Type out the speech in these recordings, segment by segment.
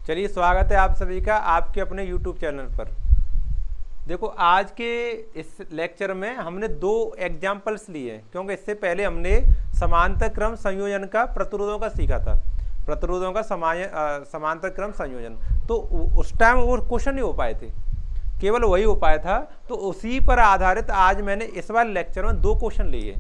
चलिए, स्वागत है आप सभी का आपके अपने YouTube चैनल पर। देखो, आज के इस लेक्चर में हमने दो एग्जाम्पल्स लिए हैं, क्योंकि इससे पहले हमने समांतर क्रम संयोजन का प्रतिरोधों का सीखा था, प्रतिरोधों का समांतर क्रम संयोजन। तो उस टाइम वो क्वेश्चन नहीं हो पाए थे, केवल वही हो पाया था। तो उसी पर आधारित आज मैंने इस बार लेक्चर में दो क्वेश्चन लिए,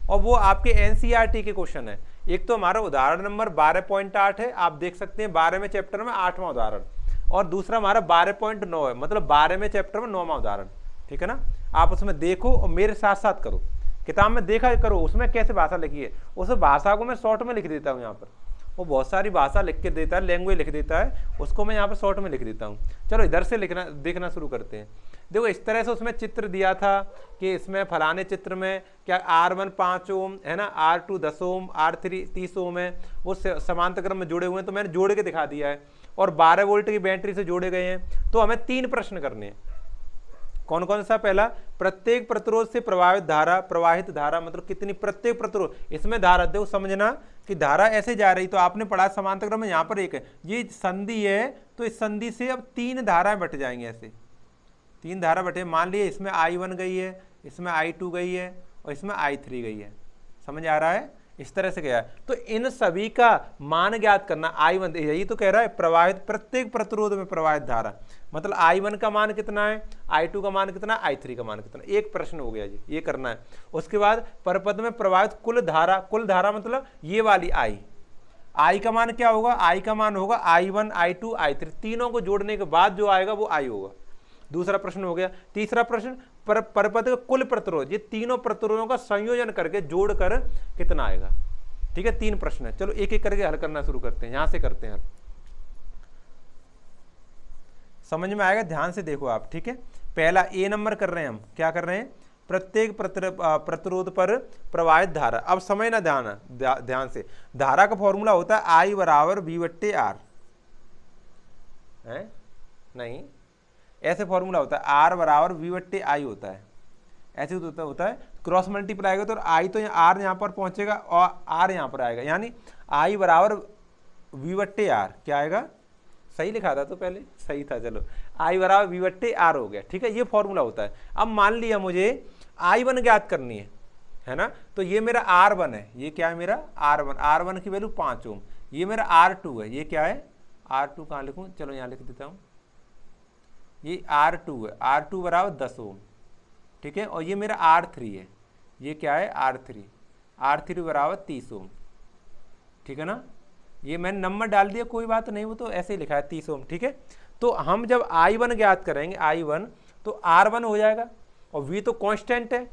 और वो आपके एनसीईआरटी के क्वेश्चन है। एक तो हमारा उदाहरण नंबर 12.8 है, आप देख सकते हैं 12वें चैप्टर में 8वां उदाहरण, और दूसरा हमारा 12.9 है, मतलब 12वें चैप्टर में 9वां उदाहरण। ठीक है ना, आप उसमें देखो और मेरे साथ साथ करो। किताब में देखा करो उसमें कैसे भाषा लिखी है, उस भाषा को मैं शॉर्ट में लिख देता हूँ। यहाँ पर वो बहुत सारी भाषा लिख के देता है, लैंग्वेज लिख देता है, उसको मैं यहाँ पर शॉर्ट में लिख देता हूँ। चलो इधर से लिखना देखना शुरू करते हैं। देखो, इस तरह से उसमें चित्र दिया था कि इसमें फलाने चित्र में क्या R1 5 ओम है ना, R2 10 ओम, R3 30 ओम है, वो समांतर क्रम में जुड़े हुए हैं। तो मैंने जोड़ के दिखा दिया है, और 12 वोल्ट की बैटरी से जोड़े गए हैं। तो हमें 3 प्रश्न करने हैं। कौन कौन सा? पहला, प्रत्येक प्रतिरोध से प्रवाहित धारा मतलब कितनी, प्रत्येक प्रतिरोध। इसमें धारा देखो, समझना कि धारा ऐसे जा रही, तो आपने पढ़ा समांतर क्रम में, यहाँ पर एक है, ये संधि है, तो इस संधि से अब 3 धाराएं बट जाएंगे। ऐसे 3 धारा बटे, मान लिए इसमें I1 गई है, इसमें I2 गई है, और इसमें I3 गई है। समझ आ रहा है? इस तरह से गया है। तो इन सभी का मान ज्ञात करना। I1 यही तो कह रहा है, प्रवाहित प्रत्येक प्रतिरोध में प्रवाहित धारा, मतलब I1 का मान कितना है, I2 का मान कितना है, I3 का मान कितना है। एक प्रश्न हो गया जी, ये करना है। उसके बाद परपद में प्रवाहित कुल धारा मतलब ये वाली I का मान क्या होगा? I का मान होगा I1 I2 I3, तीनों को जोड़ने के बाद जो आएगा वो I होगा। दूसरा प्रश्न हो गया। तीसरा प्रश्न, परपद का कुल प्रतिरोध, ये तीनों प्रतिरोधों का संयोजन करके जोड़कर कितना आएगा। ठीक है, 3 प्रश्न है। चलो एक एक करके हल करना शुरू करते हैं। यहां से करते हैं हल, समझ में आएगा। ध्यान से देखो आप। ठीक है, पहला A नंबर कर रहे हैं हम। क्या कर रहे हैं? प्रत्येक प्रतिरोध पर प्रवाहित धारा। अब समझना ध्यान से, धारा का फॉर्मूला होता है I बराबर V/R है, नहीं ऐसे फॉर्मूला होता है, R बराबर V/I होता है, ऐसे होता है। क्रॉस मल्टीप्लाई आएगा तो I तो R यहाँ पर पहुंचेगा और R यहाँ पर आएगा, यानी I बराबर V/R क्या आएगा? सही लिखा था तो पहले, सही था। चलो, I बराबर V/R हो गया। ठीक है, ये फॉर्मूला होता है। अब मान लिया मुझे I1 ज्ञात करनी है ना, तो ये मेरा R1 है, ये क्या है मेरा R1 की वैल्यू 5 ओम। ये मेरा R2 है, ये क्या है R2, कहाँ लिखूँ? चलो यहाँ लिख देता हूँ, ये R2 है, R2 बराबर 10 ओम। ठीक है, और ये मेरा R3 है, ये क्या है R3 बराबर 30 ओम। ठीक है ना, ये मैंने नंबर डाल दिया, कोई बात नहीं, वो तो ऐसे ही लिखा है 30 ओम। ठीक है, तो हम जब I1 ज्ञात करेंगे, I1 तो R1 हो जाएगा, और V तो कांस्टेंट है।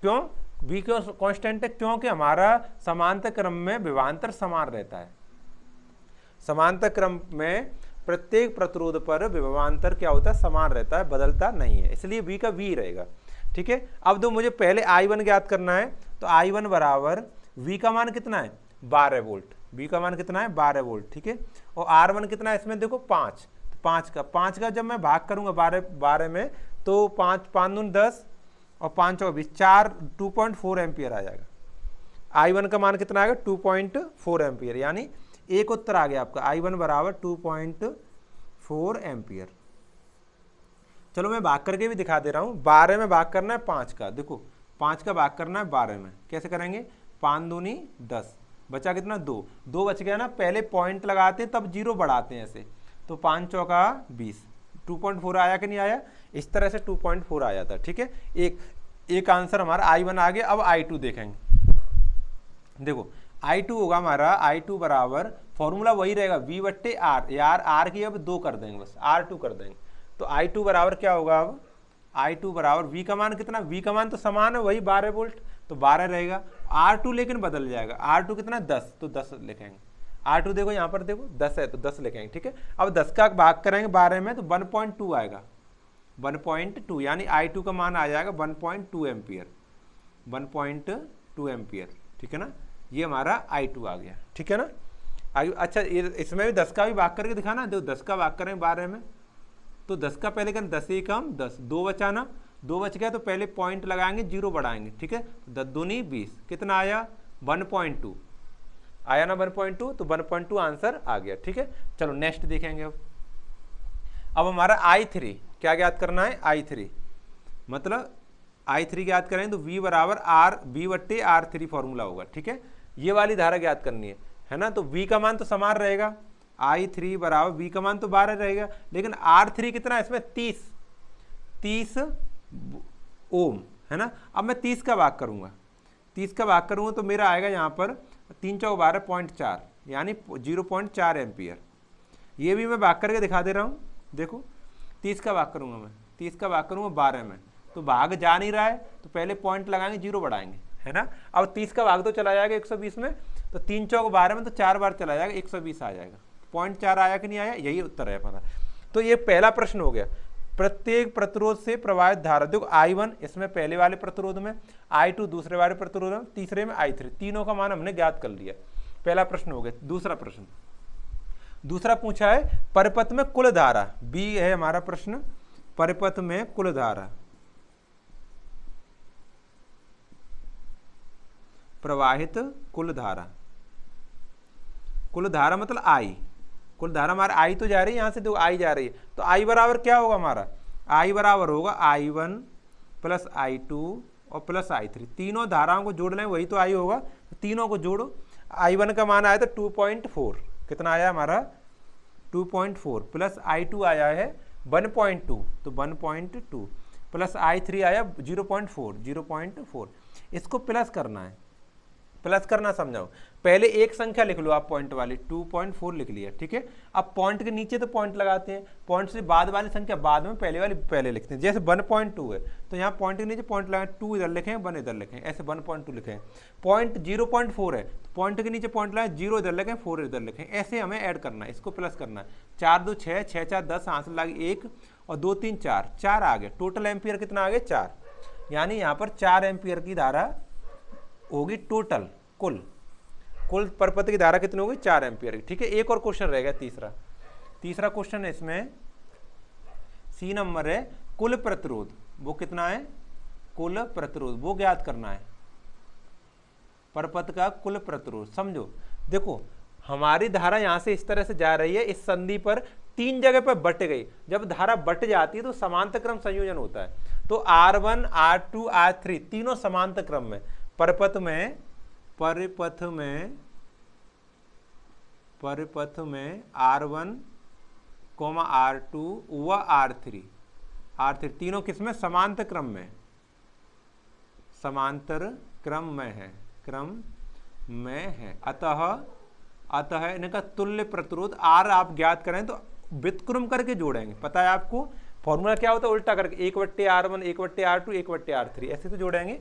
क्यों V क्यों कांस्टेंट है? क्योंकि हमारा समांतर क्रम में विभवांतर समान रहता है। समांतर क्रम में प्रत्येक प्रतिरोध पर विभवांतर क्या होता है? समान रहता है, बदलता नहीं है, इसलिए V का V रहेगा। ठीक है, अब तो मुझे पहले I1 ज्ञात करना है, तो I1 बराबर V का मान कितना है? 12 वोल्ट। V का मान कितना है? 12 वोल्ट। ठीक है, और R1 कितना है इसमें? देखो 5, तो 5 का जब मैं भाग करूंगा 12 में, तो 5 दूनी 10 और 5 चौका 20, 2.4 एम्पियर आ जाएगा। I1 का मान कितना आएगा? 2.4 एम्पियर, यानी एक उत्तर आ गया आपका, I1 बराबर 2.4 एम्पियर। चलो मैं भाग करके भी दिखा दे रहा हूँ। 12 में भाग करना है 5 का, देखो 5 का भाग करना है 12 में, कैसे करेंगे? 5 दूनी 10, बचा कितना? 2 बच गया ना। पहले पॉइंट लगाते हैं तब 0 बढ़ाते हैं ऐसे, तो 5 चौका 20, 2.4 आया कि नहीं आया? इस तरह से 2.4 आया था। ठीक है, एक आंसर हमारा I1 आ गया। अब I2 देखेंगे। देखो I2 होगा हमारा, I2 बराबर फॉर्मूला वही रहेगा V/R, यार R की अब 2 कर देंगे, बस R2 कर देंगे। तो I2 बराबर क्या होगा? अब I2 बराबर V का मान कितना? V का मान तो समान है, वही 12 वोल्ट, तो 12 रहेगा। R2 लेकिन बदल जाएगा, R2 कितना? 10, तो 10 लिखेंगे। R2 देखो यहाँ पर, देखो 10 है तो 10 लिखेंगे। ठीक है, अब 10 का भाग करेंगे 12 में, तो 1.2 आएगा, 1.2, यानी I2 का मान आ जाएगा 1.2 एम्पियर, 1.2 एम्पियर। ठीक है ना, ये हमारा I2 आ गया। ठीक है ना। अच्छा, इसमें भी 10 का भी भाग करके दिखाना। देखो 10 का भाग करें 12 में, तो 10 का पहले करें 10 एकम 10, 2 बचाना, 2 बच गया तो पहले पॉइंट लगाएंगे, 0 बढ़ाएंगे। ठीक है, 10 दूनी 20, कितना आया? 1.2 आया ना, 1.2, तो 1.2 आंसर आ गया। ठीक है, चलो नेक्स्ट देखेंगे। अब अब हमारा I3 क्या ज्ञात करना है, I3 मतलब I3 ज्ञात करें तो V बराबर आर बी बट्टे R3 फॉर्मूला होगा, ठीक है। ये वाली धारा ज्ञात करनी है ना। तो V का मान तो समान रहेगा, I3 बराबर V का मान तो 12 रहेगा, लेकिन R3 कितना है इसमें 30 ओम है ना। अब मैं 30 का भाग करूंगा, 30 का भाग करूंगा तो मेरा आएगा यहाँ पर 3 चौक 12 0.4 यानी 0.4 एम्पियर। ये भी मैं भाग करके दिखा दे रहा हूँ, देखो 30 का भाग करूंगा मैं, 30 का भाग करूंगा 12 में, तो भाग जा नहीं रहा है तो पहले पॉइंट लगाएंगे, 0 बढ़ाएंगे है ना। अब 30 का भाग तो चला जाएगा 120 में, तो 3 चौक 12 में तो 4 बार चला जाएगा, 120 आ जाएगा। 0.4 आया कि नहीं आया, यही उत्तर है पता। तो ये पहला प्रश्न हो गया। प्रत्येक प्रतिरोध से प्रवाहित धारा, देखो I1 इसमें पहले वाले प्रतिरोध में, I2 दूसरे वाले प्रतिरोध में, तीसरे में I3, तीनों का मान हमने ज्ञात कर लिया। पहला प्रश्न हो गया। दूसरा प्रश्न, दूसरा पूछा है परिपथ में कुल धारा, बी है हमारा प्रश्न, परिपथ में कुल धारा, प्रवाहित कुल धारा, कुल धारा मतलब I, कुल धारा हमारा I तो जा रही है यहां से, देखो I जा रही है, तो I बराबर क्या होगा हमारा, I बराबर होगा I1 प्लस I2 और प्लस I3, तीनों धाराओं को जोड़ लें वही तो I होगा, तो तीनों को जोड़ो। I1 का मान आया था 2.4, कितना आया हमारा 2.4, प्लस I2 आया है 1.2 तो 1.2, प्लस I3 आया 0.4, इसको प्लस करना है, प्लस करना समझाओ। पहले एक संख्या लिख लो आप पॉइंट वाली, 2.4 लिख लिया, ठीक है। अब पॉइंट के नीचे तो पॉइंट लगाते हैं, पॉइंट से बाद वाली संख्या बाद में, पहले वाली पहले लिखते हैं। जैसे 1.2 है तो यहाँ पॉइंट के नीचे पॉइंट लगाएं, 2 इधर लिखें 1 इधर लिखें, ऐसे 1.2 लिखें। पॉइंट 0.4 है तो पॉइंट के नीचे पॉइंट लगाएं, 0 इधर लिखें 4 इधर लिखें, ऐसे हमें ऐड करना है, इसको प्लस करना है। 4 2 6, 6 4 10, हाथ से लगे 1 और 2 3 4, 4 आ गए। टोटल एम्पियर कितना आ गया 4, यानी यहाँ पर 4 एम्पियर की धारा होगी टोटल, कुल परिपथ की धारा कितनी होगी 4 एम्पियर की, ठीक है। एक और क्वेश्चन रहेगा तीसरा क्वेश्चन है इसमें, सी नंबर है, कुल प्रतिरोध वो कितना है, कुल प्रतिरोध वो ज्ञात करना है, परिपथ का कुल प्रतिरोध। समझो देखो हमारी धारा यहां से इस तरह से जा रही है, इस संधि पर 3 जगह पर बट गई, जब धारा बट जाती है तो समांतर क्रम संयोजन होता है, तो R1 R2 R3 तीनों समांतर क्रम में, परिपथ में R1, R2 व R3 तीनों किसमें समांतर क्रम में, समांतर क्रम में है, अतः इनका तुल्य प्रतिरोध R आप ज्ञात करें तो व्युत्क्रम करके जोड़ेंगे, पता है आपको फॉर्मूला क्या होता है, उल्टा करके 1/R1 1/R2 1/R3 ऐसे तो जोड़ेंगे,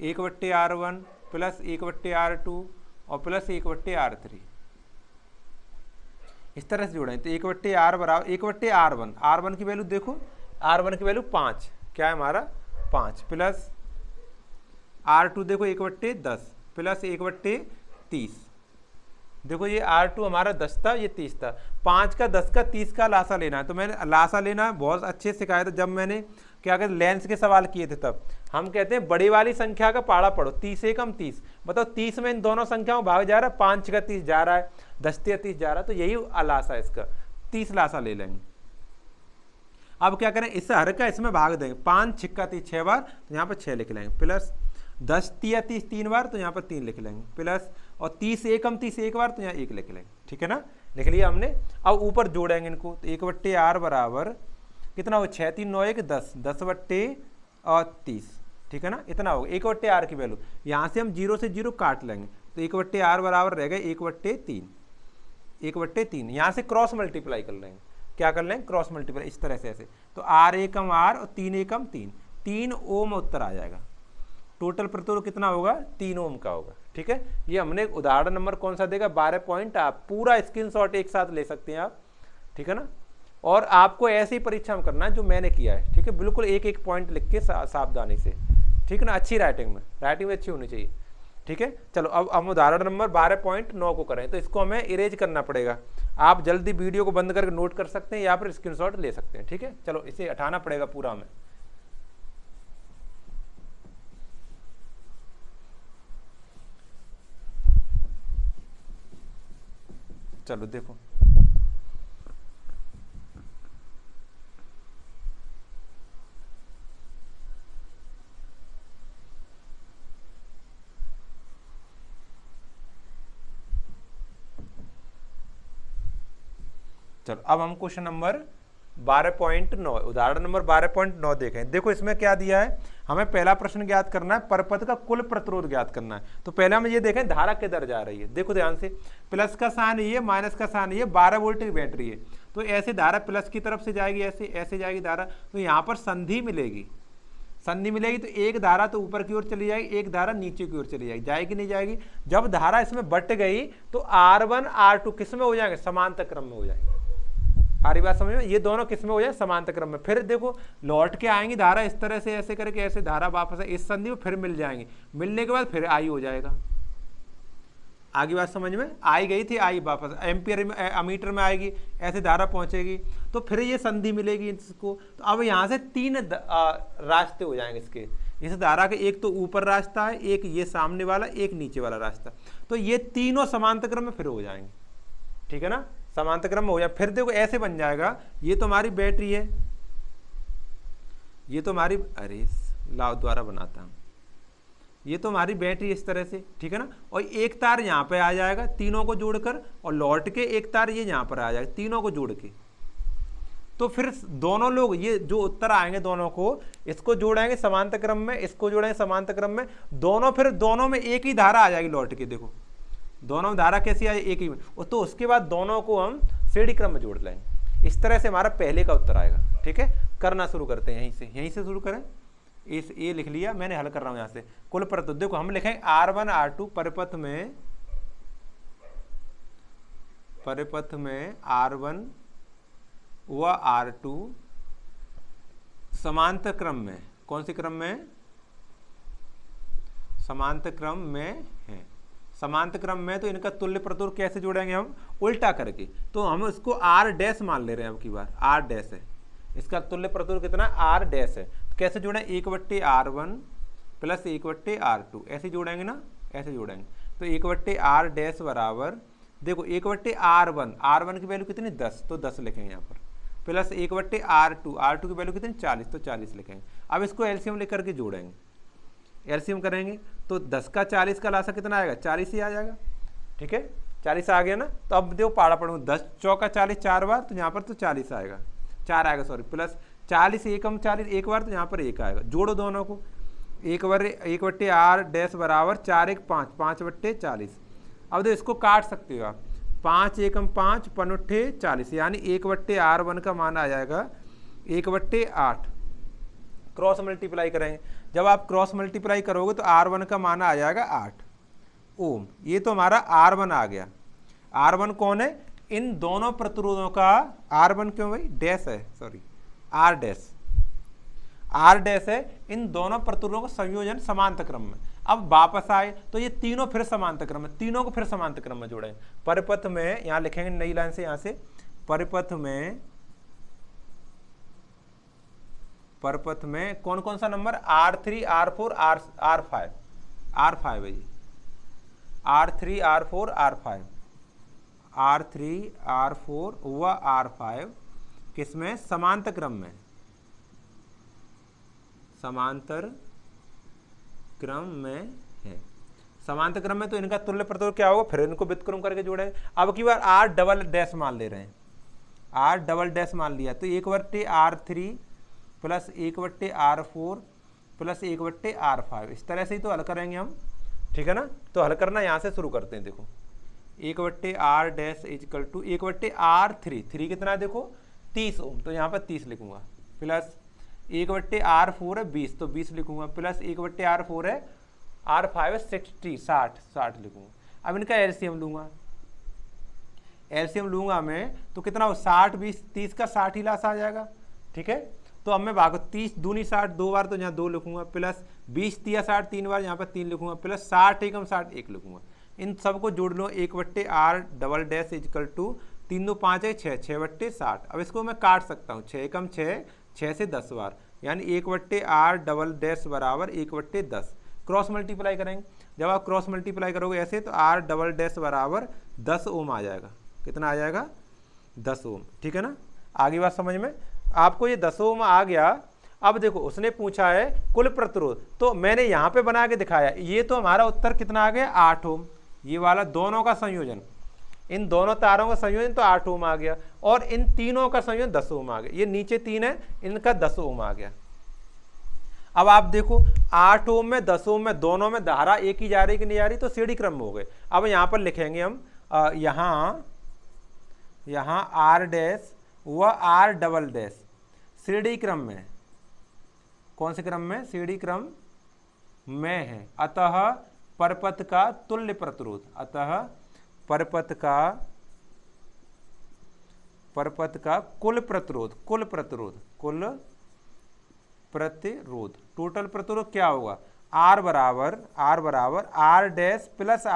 1/R1 प्लस 1/R2 और प्लस 1/R3, इस तरह से जोड़ें। तो 1/R बराबर 1/R1, R1 की वैल्यू देखो, R1 की वैल्यू 5, क्या है हमारा 5, प्लस R2 देखो 1/10 प्लस 1/30, देखो ये R2 हमारा 10 था, ये 30 था, 5 का 10 का 30 का लासा लेना है। तो मैंने लासा लेना बहुत अच्छे से सिखाया था जब मैंने क्या कहते लेंस के सवाल किए थे, तब हम कहते हैं बड़ी वाली संख्या का पाड़ा पढ़ो, 30 एकम 30, बताओ 30 में इन दोनों संख्याओं भाग जा रहा है, 5 का 30 जा रहा है, 10 का 30 जा रहा है, तो यही लासा है इसका, 30 लासा ले लेंगे। अब क्या करें, इस हर का इसमें भाग देंगे, 5 6 30 6 बार, तो यहाँ पर 6 लिख लेंगे, प्लस 10 3 30 3 बार, तो यहाँ पर 3 लिख लेंगे, प्लस और 30 एकम 30 एक बार, तो यहाँ 1 लिख लेंगे, ठीक है ना, लिख लिया हमने। अब ऊपर जोड़ेंगे इनको, तो 1/R बराबर कितना हो, 6 3 9 1 10, 10/30, ठीक है ना, इतना होगा 1/R की वैल्यू। यहाँ से हम 0 से 0 काट लेंगे, तो 1/R बराबर रह गए 1/3, 1/3, यहाँ से क्रॉस मल्टीप्लाई कर लेंगे, क्या कर लेंगे क्रॉस मल्टीप्लाई, इस तरह से ऐसे, तो R एकम R और 3 एकम 3 ओम उत्तर आ जाएगा। टोटल प्रतिरोध कितना होगा 3 ओम का होगा, ठीक है। ये हमने उदाहरण नंबर कौन सा देगा 12 पॉइंट, आप पूरा स्क्रीनशॉट एक साथ ले सकते हैं आप, ठीक है ना। और आपको ऐसी परीक्षा में करना है जो मैंने किया है, ठीक है, बिल्कुल एक एक पॉइंट लिख के सावधानी से, ठीक है ना, अच्छी राइटिंग में अच्छी होनी चाहिए, ठीक है। चलो अब हम उदाहरण नंबर 12.9 को करें, तो इसको हमें इरेज करना पड़ेगा। आप जल्दी वीडियो को बंद करके नोट कर सकते हैं या फिर स्क्रीनशॉट ले सकते हैं, ठीक है। चलो इसे हटाना पड़ेगा पूरा हमें। चलो देखो चलो अब हम क्वेश्चन नंबर 12.9 उदाहरण नंबर 12.9 देखें। देखो इसमें क्या दिया है, हमें पहला प्रश्न ज्ञात करना है, परपथ का कुल प्रतिरोध ज्ञात करना है। तो पहले हम ये देखें धारा किधर जा रही है। देखो ध्यान से, प्लस का साइन ये, माइनस का साइन ये, 12 वोल्ट की बैटरी है, तो ऐसे धारा प्लस की तरफ से जाएगी, ऐसे ऐसे जाएगी धारा, तो यहाँ पर संधि मिलेगी। संधि मिलेगी तो एक धारा तो ऊपर की ओर चली जाएगी, एक धारा नीचे की ओर चली जाएगी। जाएगी नहीं जाएगी? जब धारा इसमें बट गई तो R1 R2 किस में हो जाएंगे? समांतर क्रम में हो जाएंगे। आ रही बात समझ में? ये दोनों किस में हो जाए? समांतर क्रम में। फिर देखो लौट के आएंगी धारा इस तरह से, ऐसे करके ऐसे धारा वापस इस संधि में फिर मिल जाएंगी। मिलने के बाद फिर आई हो जाएगा। आगे बात समझ में? आई गई थी, आई वापस एम्पियर में अमीटर में आएगी, ऐसे धारा पहुंचेगी तो फिर ये संधि मिलेगी इसको। तो अब यहाँ से 3 रास्ते हो जाएंगे इसके, इस धारा के। एक तो ऊपर रास्ता है, एक ये सामने वाला, एक नीचे वाला रास्ता। तो ये तीनों समांतर क्रम में फिर हो जाएंगे, ठीक है ना? समांतर क्रम में हो जाए। फिर देखो ऐसे बन जाएगा, ये तो हमारी बैटरी है, ये तो हमारी, अरे लाओ द्वारा बनाता हूं, ये तो हमारी बैटरी इस तरह से, ठीक है ना? और एक तार यहाँ पे आ जाएगा तीनों को जोड़कर, और लौट के एक तार ये यहाँ पर आ जाएगा तीनों को जोड़ के। तो फिर दोनों लोग ये जो उत्तर आएंगे दोनों को, इसको जोड़ेंगे समांतर क्रम में, इसको जोड़ेंगे समांतर क्रम में, दोनों फिर दोनों में एक ही धारा आ जाएगी लौट के। देखो दोनों धारा कैसी आई? एक ही में। तो उसके बाद दोनों को हम श्रेणी क्रम में जोड़ लेंगे। इस तरह से हमारा पहले का उत्तर आएगा, ठीक है? करना शुरू करते हैं यहीं से शुरू करें। इस ये लिख लिया मैंने, हल कर रहा हूं यहां से। कुल प्रतिरोध देखो हम लिखेंगे R1 R2 परिपथ में R1 व R2 समांतर क्रम में। कौन सी क्रम में? समांतर क्रम में है। समांतर क्रम में तो इनका तुल्य प्रतिरोध कैसे जोड़ेंगे हम? उल्टा करके। तो हम इसको R डैश मान ले रहे हैं अब की बार, R डैश है इसका तुल्य प्रतिरोध कितना? R डैश है। तो कैसे जोड़ें? 1/R1 प्लस 1/R2 ऐसे जोड़ेंगे ना, ऐसे जोड़ेंगे। तो 1/R डैश बराबर, देखो 1/R1, R1 की वैल्यू कितनी? 10, तो 10 लिखेंगे यहाँ पर, प्लस 1/R2, R2 की वैल्यू कितनी? 40, तो 40 लिखेंगे। अब इसको एलसीएम लेकर के जोड़ेंगे, एलसीएम करेंगे तो 10 का 40 का लासा कितना आएगा? 40 ही आ जाएगा, ठीक है? 40 आ गया ना। तो अब देखो पाड़ा पढ़ूँ, 10 चौका 40 4 बार, तो यहाँ पर तो 40 आएगा, 4 आएगा सॉरी, प्लस 40 एकम 40 एक बार, तो यहाँ पर 1 आएगा। जोड़ो दोनों को, 1/R डैश बराबर 4 1 5, 5/40। अब देखो इसको काट सकते हो आप, 5 एकम 5 5 40, यानी 1/R1 का मान आ जाएगा 1/8। क्रॉस मल्टीप्लाई करेंगे, जब आप क्रॉस मल्टीप्लाई करोगे तो R1 का मान आ जाएगा 8 ओम। ये तो हमारा R1 आ गया। R1 कौन है? इन दोनों प्रतिरोधों का R1 क्यों भाई? डैश है, sorry R dash, R dash है इन दोनों प्रतिरोधों का संयोजन समांतर क्रम में। अब वापस आए तो ये तीनों फिर समांतर क्रम में, तीनों को फिर समांतर क्रम में जोड़ेंगे। परिपथ में, यहाँ लिखेंगे नई लाइन से, यहाँ से परिपथ में कौन कौन सा number? R3 R4 R5, R5 है ये, R3 R4 R5, R3 R4 व R5 किसमें? समांतर क्रम में, समांतर क्रम में है। समांतर क्रम में तो इनका तुल्य प्रतिरोध क्या होगा? फिर इनको व्युत्क्रम करके जोड़ेंगे। अब की बार R डबल डैश मान ले रहे हैं, R डबल डैश मान लिया, तो 1/R3 plus 1/R4 plus 1/R5, इस तरह से ही तो हल करेंगे हम, ठीक है ना? तो हल करना यहाँ से शुरू करते हैं। देखो 1/R dash equal to 1/R3, 3 कितना है? देखो 30 ओम, तो यहाँ पर 30 लिखूंगा, प्लस 1/R4 है 20, तो 20 लिखूंगा, प्लस 1/R4 है R5 है 60 लिखूंगा। अब इनका एलसीएम लूंगा, एलसीएम लूंगा मैं तो कितना हो? 60 20 30 का 60 ही लासा आ जाएगा, ठीक है? तो अब मैं भागो 30 दूनी 60 2 बार, तो यहाँ 2 लिखूंगा, प्लस 20 तिया 60 3 बार, यहाँ पर 3 लिखूंगा, प्लस 60 एकम 60 1 लिखूंगा। इन सबको जोड़ लो, 1/R double dash equal to 3 2 5 है 6, 6/60। अब इसको मैं काट सकता हूँ, 6 एकम 6, 6 से 10 बार, यानी 1/R डबल डैश बराबर 1/10। क्रॉस मल्टीप्लाई करेंगे, जब आप क्रॉस मल्टीप्लाई करोगे ऐसे तो R डबल डैश बराबर 10 ओम आ जाएगा। कितना आ जाएगा? 10 ओम, ठीक है ना? आगे बात समझ में? आपको ये 10 ओम आ गया। अब देखो उसने पूछा है कुल प्रतिरोध, तो मैंने यहाँ पे बना के दिखाया। ये तो हमारा उत्तर कितना आ गया? 8 ओम। ये वाला दोनों का संयोजन, इन दोनों तारों का संयोजन तो 8 ओम आ गया, और इन तीनों का संयोजन 10 ओम आ गया। ये नीचे 3 है, इनका 10 ओम आ गया। अब आप देखो 8 ओम में 10 ओम में दोनों में धारा एक ही जा रही कि नहीं जा रही, तो सीढ़ी क्रम में हो गए। अब यहाँ पर लिखेंगे हम यहाँ आर डैश व आर डबल डैश सीढ़ी क्रम में, कौन से क्रम में? सीढ़ी क्रम में है। अतः परपथ का तुल्य प्रतिरोध, अतः परपथ का कुल प्रतिरोध टोटल प्रतिरोध क्या होगा? आर बराबर R dash plus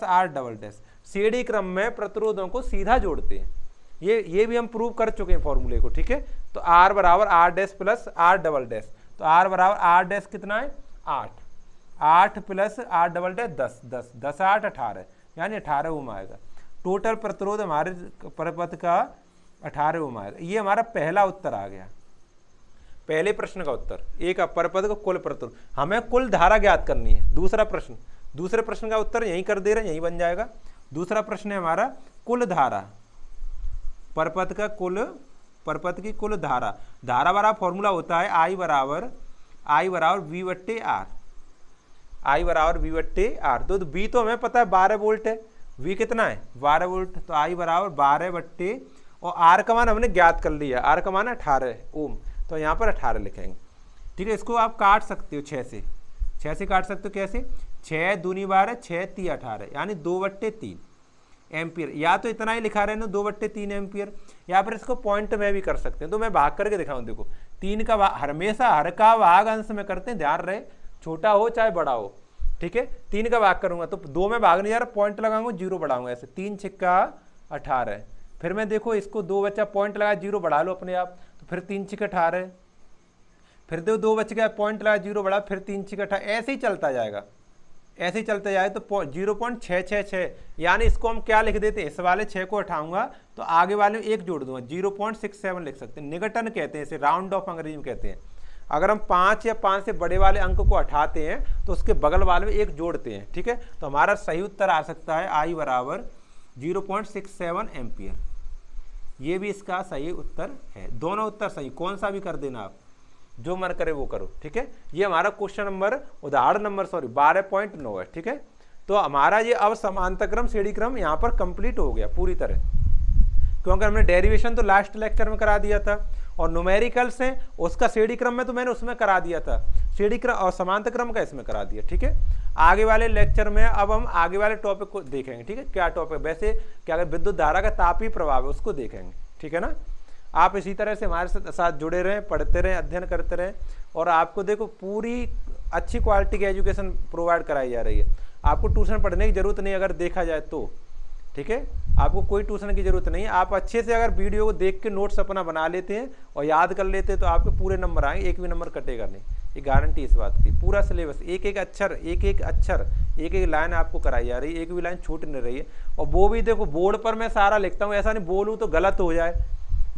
R double dash. सीढ़ी क्रम में प्रतिरोधों को सीधा जोड़ते हैं, ये भी हम प्रूव कर चुके हैं फॉर्मूले को, ठीक है। तो आर बराबर R dash plus R double dash, तो आर बराबर आर डैश कितना है? 8 प्लस आर डबल डैश 10 8 18, यानी 18 ओम आएगा। टोटल प्रतिरोध हमारे परपथ का 18 ओम आएगा। ये हमारा पहला उत्तर आ गया, पहले प्रश्न का उत्तर। एक परपथ का कुल प्रतिरोध, हमें कुल धारा ज्ञात करनी है। दूसरे प्रश्न का उत्तर यहीं कर दे रहे हैं, यहीं बन जाएगा। दूसरा प्रश्न है हमारा कुल धारा, परपथ की कुल धारा। धारा बराबर फॉर्मूला होता है आई बराबर वी बट्टे आर। तो बी तो हमें पता है 12 वोल्ट है, वी कितना है? 12 वोल्ट। तो आई बराबर 12 बट्टे, और आर का मान हमने ज्ञात कर लिया, आर का मान 18 ओम, तो यहाँ पर 18 लिखेंगे, ठीक है। इसको आप काट सकते हो 6 से काट सकते हो। कैसे? 6 दूनी 12, 6 3 18, यानी 2/3 एम्पियर। या तो इतना ही लिखा रहे ना 2/3 एम्पियर, या फिर इसको पॉइंट में भी कर सकते हैं। तो मैं भाग करके दिखाऊं, देखो 3 का हमेशा हर का भाग अंश में करते हैं, ध्यान रहे, छोटा हो चाहे बड़ा हो, ठीक है। 3 का भाग करूंगा तो 2 में भाग नहीं जा रहा, पॉइंट लगाऊंगा, 0 बढ़ाऊंगा, ऐसे 3 छिक्का 18। फिर मैं देखो इसको 2 बचा, पॉइंट लगा 0 बढ़ा लो अपने आप, तो फिर 3 छिक्का 18, फिर 2 बच गया, पॉइंट लगा 0 बढ़ा, फिर 3 छिक्का 18, ऐसे ही चलता जाएगा। ऐसे ही चलते जाए तो 0.666, यानी इसको हम क्या लिख देते हैं? इस वाले 6 को हटाऊंगा तो आगे वाले में 1 जोड़ दूंगा, 0.67 लिख सकते हैं। निगटन कहते हैं इसे, राउंड ऑफ अंग्रेजी में कहते हैं। अगर हम 5 या 5 से बड़े वाले अंक को हटाते हैं तो उसके बगल वाले में 1 जोड़ते हैं, ठीक है। तो हमारा सही उत्तर आ सकता है आई बराबर 0.67 एम्पियर। ये भी इसका सही उत्तर है। दोनों उत्तर सही, कौन सा भी कर देना आप, जो मन करे वो करो, ठीक है। ये हमारा क्वेश्चन नंबर, उदाहरण नंबर 12.9 है, ठीक है। तो हमारा ये अब समांतर क्रम सीढ़ी क्रम यहाँ पर कंप्लीट हो गया पूरी तरह, क्योंकि हमने डेरिवेशन तो लास्ट लेक्चर में करा दिया था, और न्यूमेरिकल्स हैं उसका सीढ़ी क्रम में तो मैंने उसमें करा दिया था, सीढ़ी क्रम और समांतर क्रम का इसमें करा दिया, ठीक है। आगे वाले लेक्चर में अब हम आगे वाले टॉपिक को देखेंगे, ठीक है। क्या टॉपिक? वैसे क्या विद्युत धारा का तापीय प्रभाव है, उसको देखेंगे, ठीक है ना। आप इसी तरह से हमारे साथ जुड़े रहें, पढ़ते रहें, अध्ययन करते रहें, और आपको देखो पूरी अच्छी क्वालिटी की एजुकेशन प्रोवाइड कराई जा रही है। आपको ट्यूशन पढ़ने की जरूरत नहीं अगर देखा जाए तो, ठीक है। आपको कोई ट्यूशन की जरूरत नहीं है। आप अच्छे से अगर वीडियो को देख के नोट्स अपना बना लेते हैं और याद कर लेते हैं तो आपके पूरे नंबर आएंगे, एक भी नंबर कटेगा नहीं, ये गारंटी इस बात की। पूरा सिलेबस, एक एक अक्षर एक एक लाइन आपको कराई जा रही है, एक भी लाइन छूट नहीं रही है। और वो भी देखो बोर्ड पर मैं सारा लिखता हूँ, ऐसा नहीं बोलूँ तो गलत हो जाए,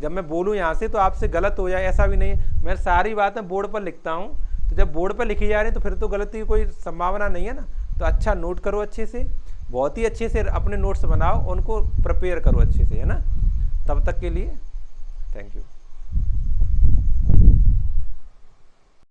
जब मैं बोलूँ यहाँ से तो आपसे गलत हो जाए, ऐसा भी नहीं है। मैं सारी बातें बोर्ड पर लिखता हूँ, तो जब बोर्ड पर लिखी जा रही है तो फिर तो गलती की कोई संभावना नहीं है ना। तो अच्छा नोट करो, अच्छे से, बहुत ही अच्छे से अपने नोट्स बनाओ, उनको प्रिपेयर करो अच्छे से, है ना। तब तक के लिए थैंक यू।